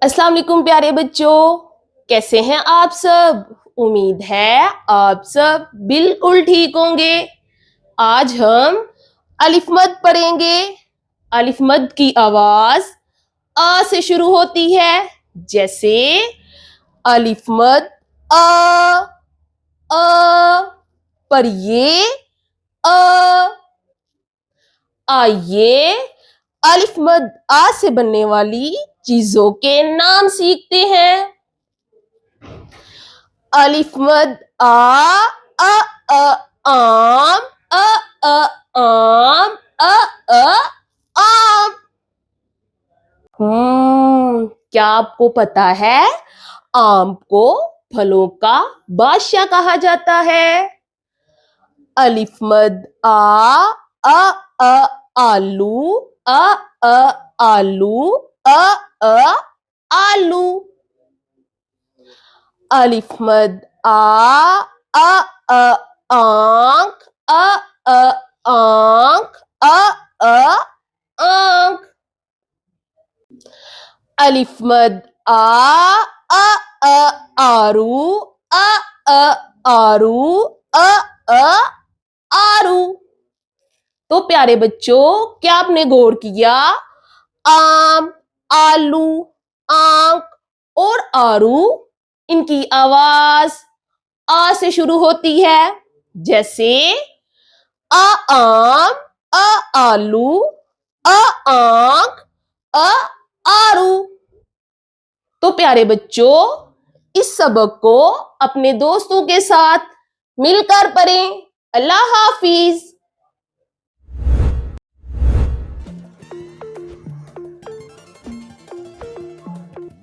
अस्सलाम वालेकुम प्यारे बच्चों, कैसे हैं आप सब। उम्मीद है आप सब बिल्कुल ठीक होंगे। आज हम अलिफ मद पढ़ेंगे। अलिफ मद की आवाज आ से शुरू होती है, जैसे अलिफ मद अ पर ये अ। आइए अलिफ मद आ से बनने वाली चीजों के नाम सीखते हैं। अलिफ मद अ आम आम आम। क्या आपको पता है आम को फलों का बादशाह कहा जाता है। अलिफ मद अ आलू अ आलू अ आलू। अलिफ मद आंख आंख आंख। अलिफ मद आरू आरू आरू। तो प्यारे बच्चों, क्या आपने गौर किया? आम, आलू, आंख और आरू, इनकी आवाज आ से शुरू होती है, जैसे आम आलू आंख आरू। तो प्यारे बच्चों, इस सबक को अपने दोस्तों के साथ मिलकर पढ़ें। अल्लाह हाफिज।